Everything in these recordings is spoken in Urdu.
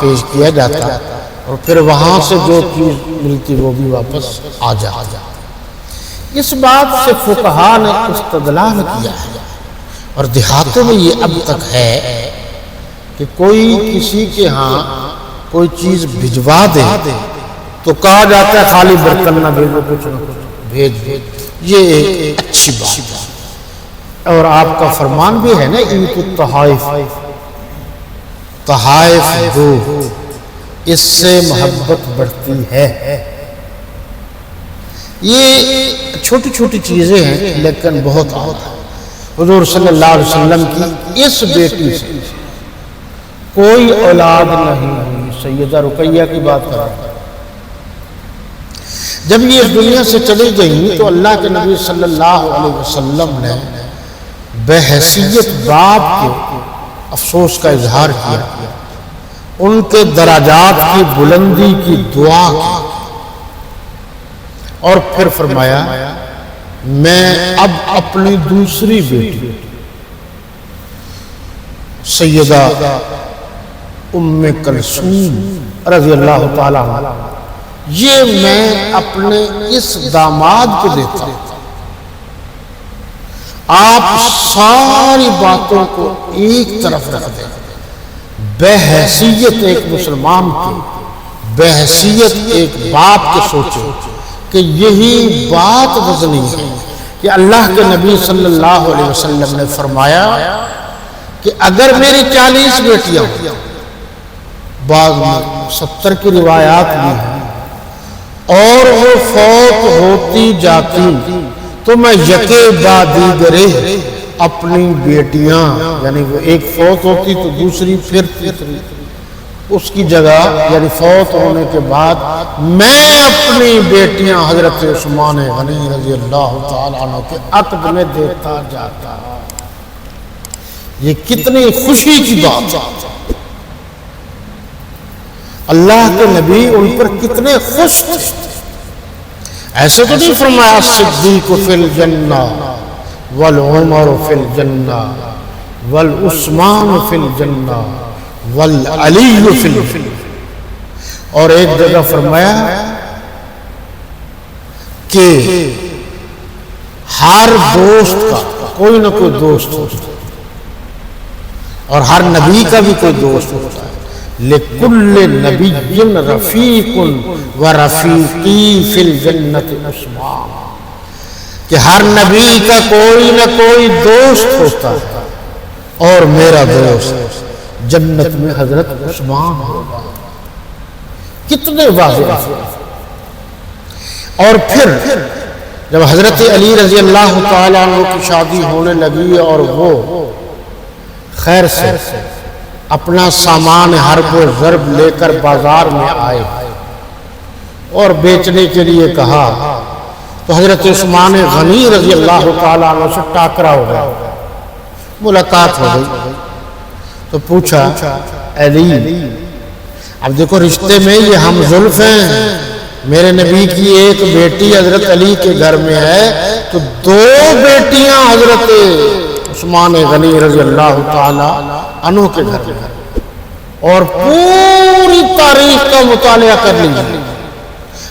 پیش کیا جاتا اور پھر وہاں سے جو چیز ملتی وہ بھی واپس آ جاتا۔ اس بات سے فقہا نے استدلال کیا ہے، اور دیہاتوں میں یہ اب تک ہے کہ کوئی کسی کے ہاں کوئی چیز بھجوا دے تو کہا جاتا ہے خالی برتن نہ بھیجو، کچھ نہ کچھ بھیج دے۔ یہ ایک اچھی بات ہے، اور آپ کا فرمان بھی ہے نا عید التحائف، تحائف دو، اس سے محبت بڑھتی ہے۔ یہ چھوٹی چھوٹی چیزیں ہیں لیکن بہت اعلیٰ ہے۔ حضور صلی اللہ علیہ وسلم کی اس بیٹی سے کوئی اولاد نہیں ہوئی، سیدہ رقیہ کی بات کر رہا ہے۔ جب یہ اس دنیا سے چلی گئیں تو اللہ کے نبی صلی اللہ علیہ وسلم نے بحیثیت باپ کے افسوس کا اظہار کیا، ان کے درجات کی بلندی کی دعا کی، اور پھر فرمایا میں اب اپنی دوسری بیٹی سیدہ ام کلثوم رضی اللہ تعالی عنہ، یہ میں اپنے اس داماد کو دیتا ہوں۔ آپ ساری باتوں کو ایک طرف رکھ دیں، بحیثیت ایک مسلمان کی، بحیثیت ایک باپ کے سوچیں کہ یہی بات وزنی ہے کہ اللہ کے نبی صلی اللہ علیہ وسلم نے فرمایا کہ اگر میری 40 بیٹیاں ہوں، بعض میں 70 کی روایات بھی ہیں، اور وہ فوت ہوتی جاتی تو میں یکے بعد دیگرے اپنی بیٹیاں، یعنی وہ ایک فوت ہوتی تو دوسری پھر تیسری، اس کی جگہ یعنی فوت ہونے کے بعد میں اپنی بیٹیاں حضرت عثمان غنی رضی اللہ تعالیٰ عنہ کے عقد میں دیتا جاتا۔ یہ کتنی خوشی کی بات ہے، اللہ کے نبی ان پر کتنے خوش تھے۔ ایسے تو نہیں فرمایا الصدیق فی الجنہ والعمر فی الجنہ والعثمان فی الجنہ والعلی فی الجنہ، اور ایک جگہ فرمایا کہ ہر دوست کا کوئی نہ کوئی دوست ہوتا ہے، اور ہر نبی کا بھی کوئی دوست ہوتا ہے۔ لِكُلِّ نَبِيٍّ رَفِيقٌ وَرَفِيقِي فِي الْجَنَّةِ عُثْمَانُ، کہ ہر نبی کا کوئی نہ کوئی دوست ہوتا ہے، اور میرا دوست جنت میں حضرت عثمان ہوگا۔ کتنے واضح ہے۔ اور پھر جب حضرت علی رضی اللہ تعالیٰ عنہ کی شادی ہونے لگی اور وہ خیر سے اپنا سامان حرب و ضرب لے کر بازار میں آئے اور بیچنے کے لیے کہا تو حضرت عثمان غنی رضی اللہ تعالیٰ عنہ سے ٹاکرا ہو گیا، ملاقات ہو گئی تو پوچھا علی، اب دیکھو رشتے میں یہ ہم زلف ہیں، میرے نبی کی ایک بیٹی حضرت علی کے گھر میں ہے تو 2 بیٹیاں حضرت عثمان غنی رضی اللہ تعالیٰ عنہ کے گھر میں، اور پوری تاریخ کا مطالعہ کر لیجیے،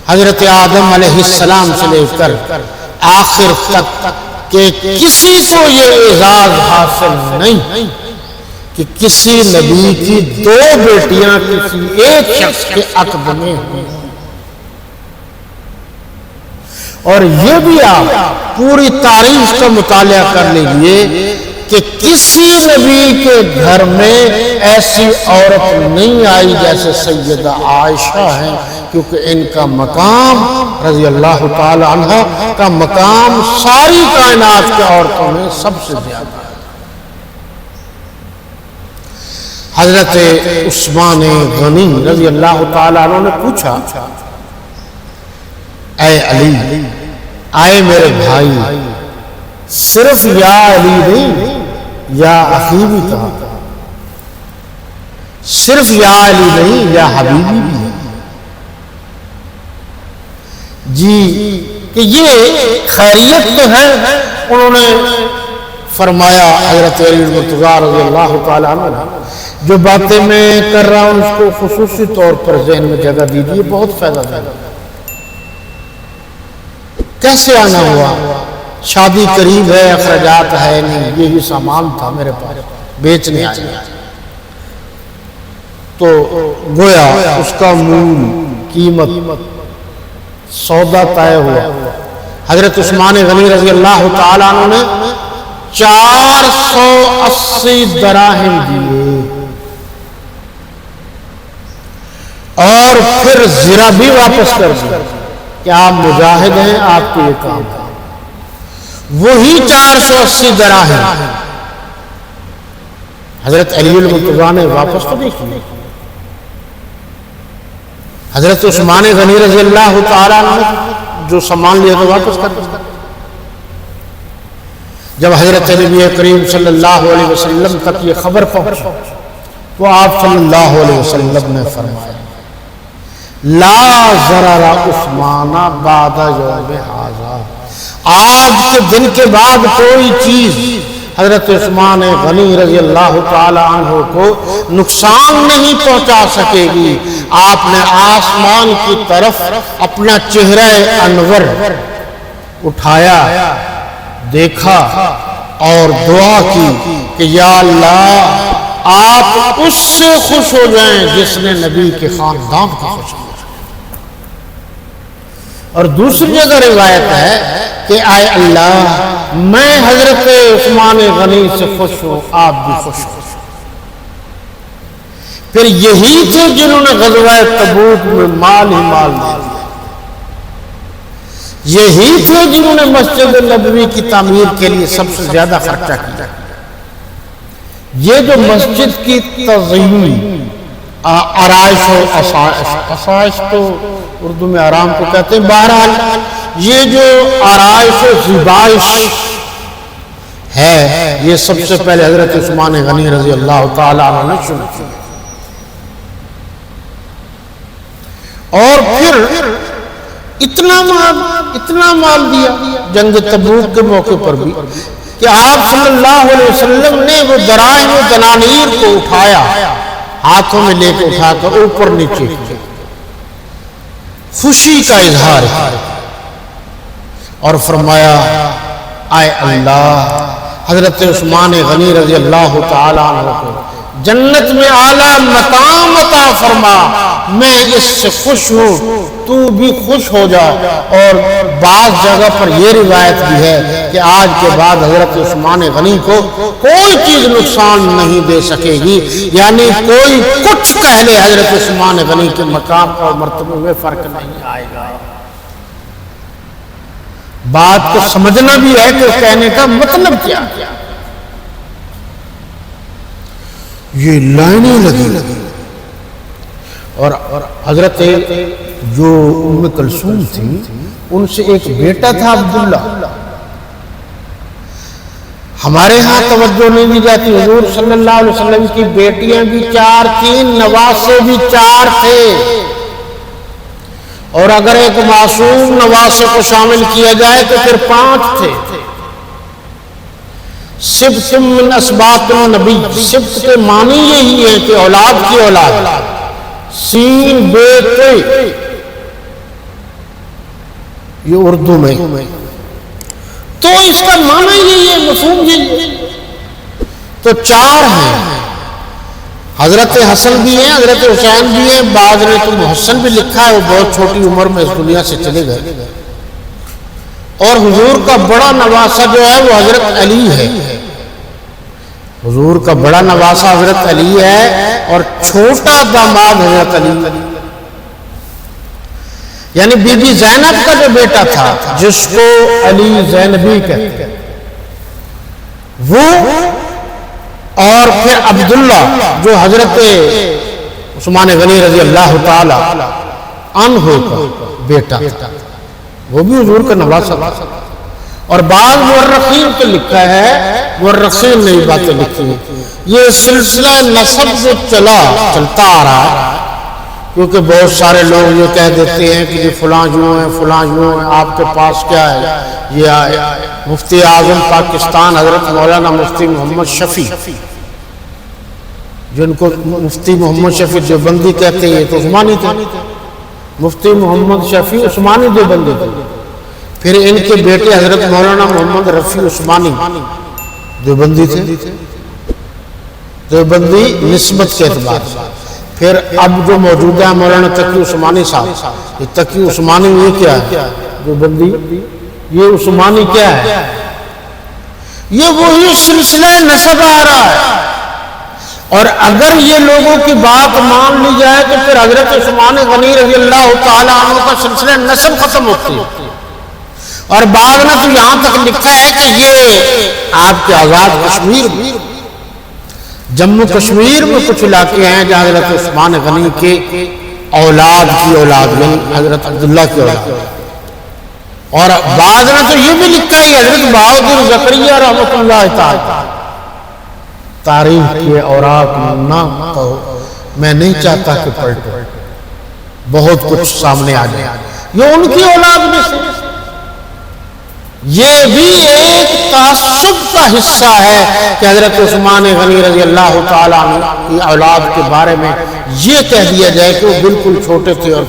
حضرت آدم علیہ السلام سے لے کر آخر تک کہ کسی کو یہ اعزاز حاصل نہیں کہ کسی نبی کی 2 بیٹیاں کسی ایک شخص کے عقد میں ہوئی۔ اور یہ بھی آپ پوری تاریخ کا مطالعہ کر لیجئے کہ کسی نبی کے گھر میں ایسی عورت نہیں آئی جیسے سیدہ عائشہ ہیں، کیونکہ ان کا مقام رضی اللہ تعالی عنہ کا مقام ساری کائنات کے عورتوں میں سب سے زیادہ ہے۔ حضرت عثمان غنی رضی اللہ تعالی عنہ نے پوچھا اے علی، آئے میرے بھائی، صرف یا علی نہیں یا اخی بھی کہا، صرف یا علی نہیں یا حبیبی بھی ہے جی، کہ یہ خیریت تو ہے۔ انہوں نے فرمایا حضرت علی المرتضیٰ رضی اللہ تعالیٰ عنہ، جو باتیں میں کر رہا ہوں اس کو خصوصی طور پر ذہن میں جگہ دیجیے، بہت فائدہ دے گا۔ کیسے آنا ہوا؟ شادی قریب ہے، اخراجات ہے نہیں، یہی سامان تھا میرے پاس، بیچنے آیا تو گویا اس کا مول قیمت سودا طے ہوا۔ حضرت عثمان غنی رضی اللہ تعالیٰ عنہ نے 480 دراہم دیے اور پھر زرہ بھی واپس کر دیا کہ آپ مجاہد ہیں، آپ کو یہ کام ہے۔ وہی 480 دراہم حضرت علی المرتضیٰ نے واپس تو نہیں کی، حضرت عثمان غنی رضی اللہ تعالیٰ عنہ جو سامان لیا تو واپس کر دیا۔ جب حضرت نبی کریم صلی اللہ علیہ وسلم تک یہ خبر پہنچی تو آپ صلی اللہ علیہ وسلم نے فرمایا لا ضرر عثمان بعد یوم ھذا، آج کے دن کے بعد کوئی چیز حضرت عثمان غنی رضی اللہ تعالی عنہ کو نقصان نہیں پہنچا سکے گی۔ آپ نے آسمان کی طرف اپنا چہرہ انور اٹھایا، دیکھا اور دعا کی کہ یا اللہ آپ اس سے خوش ہو جائیں جس نے نبی کے خاندان کو خوش کیا۔ اور دوسری جگہ روایت ہے کہ اے اللہ میں حضرت عثمان غنی سے خوش ہوں، آپ بھی خوش ہو۔ پھر یہی تھے جنہوں نے غزوہ تبوک میں مال ہی مال دے دیا، یہی تھے جنہوں نے مسجد نبوی کی تعمیر کے لیے سب سے زیادہ خرچہ کیا۔ یہ جو مسجد کی تزئین، آرائش و آسائش تو اردو میں آرام کو کہتے ہیں، بہرحال یہ جو آرائش و زیبائش ہے یہ سب سے پہلے حضرت عثمان غنی رضی اللہ تعالیٰ عنہ نے شروع کی، اور پھر اتنا مال دیا جنگ تبوک کے موقع پر بھی کہ آپ صلی اللہ علیہ وسلم نے وہ دراہم و دنانیر کو اٹھایا، ہاتھوں میں لے کے اٹھا کر اوپر نیچے خوشی کا اظہار ہے اور فرمایا اے اللہ حضرت عثمان غنی رضی اللہ تعالیٰ عنہ کو جنت میں اعلیٰ مقام عطا فرما، میں اس سے خوش ہوں، تو بھی خوش ہو جا۔ اور بعض جگہ پر یہ روایت بھی ہے کہ آج کے بعد حضرت عثمان غنی کو کوئی چیز نقصان نہیں دے سکے گی، یعنی کوئی کچھ کہنے حضرت عثمان غنی کے مقام اور مرتبے میں فرق نہیں آئے گا۔ بات کو سمجھنا بھی ہے کہ کہنے کا مطلب کیا، یہ لائنیں لگی۔ اور حضرت جو ام کلثوم تھی ان سے ایک بیٹا تھا عبداللہ، ہمارے ہاں توجہ نہیں دی جاتی، حضور صلی اللہ علیہ وسلم کی بیٹیاں بھی 4 تھیں، نواسے بھی 4 تھے، اور اگر ایک معصوم نواسے کو شامل کیا جائے تو پھر 5 تھے۔ سبت من اسباط النبی، سبت کے معنی یہی ہے کہ اولاد کی اولاد، سین بیٹے، یہ اردو میں تو اس کا معنی یہی ہے، مفہوم یہی ہے۔ تو 4 ہیں، حضرت حسن بھی ہیں، حضرت حسین بھی ہیں، بعض نے تو محسن بھی لکھا ہے، وہ بہت چھوٹی عمر میں اس دنیا سے چلے گئے۔ اور حضور کا بڑا نواسہ جو ہے وہ حضرت علی ہے، حضور کا بڑا نواسہ حضرت علی ہے، اور چھوٹا داماد حضرت علی، یعنی بی بی زینب کا جو بیٹا تھا جس کو علی زینبی کہتے ہیں وہ، اور پھر عبداللہ جو حضرت عثمان غنی رضی اللہ تعالی عنہ کا بیٹا تھا، وہ بھی حضور کا نواسہ تھا۔ اور بعض مورخین کو لکھا ہے، مورخین نے یہ باتیں لکھی ہیں، یہ سلسلہ نسب جو چلتا آ رہا ہے کیونکہ بہت سارے لوگ یہ کہہ دیتے ہیں کہ یہ فلاں یوں ہیں فلاں یوں ہیں، آپ کے پاس کیا ہے؟ یہ آئے مفتی اعظم پاکستان حضرت مولانا مفتی محمد شفیع، جن کو مفتی محمد شفیع دیوبندی کہتے ہیں، یہ تو عثمانی تھے، مفتی محمد شفیع عثمانی دیوبندی تھے، پھر ان کے بیٹے حضرت مولانا محمد رفیع عثمانی دیوبندی تھے، دیوبندی نسبت کے اعتبار سے، پھر اب جو موجودہ ہے مولانا تقی عثمانی صاحب، یہ تقی عثمانی یہ کیا ہے؟ دیوبندی، یہ عثمانی کیا ہے؟ یہ وہی سلسلہ نسب آ رہا ہے، اور اگر یہ لوگوں کی بات مان لی جائے تو پھر حضرت عثمان غنی رضی اللہ تعالیٰ عنہ کا سلسلہ نسب ختم ہوتی ہے، اور بعد میں تو یہاں تک لکھا ہے کہ یہ آپ کے آزاد کشمیر میں، جموں کشمیر میں کچھ علاقے ہیں جہاں حضرت عثمان غنی کے اولاد کی اولاد یعنی حضرت عبداللہ کی اولاد، اور بعد میں تو یہ بھی لکھا ہے حضرت بہادر زکریا رحمۃ اللہ تعالی، تاریخ کے اوراق نہ کہو، میں نہیں چاہتا کہ پلٹو، بہت کچھ سامنے آ جائے، یہ ان کی اولاد میں سے، یہ بھی ایک تعصب کا حصہ ہے کہ حضرت عثمان غنی رضی اللہ تعالیٰ عنہ کی اولاد کے بارے میں یہ کہہ دیا جائے کہ وہ بالکل چھوٹے تھے اور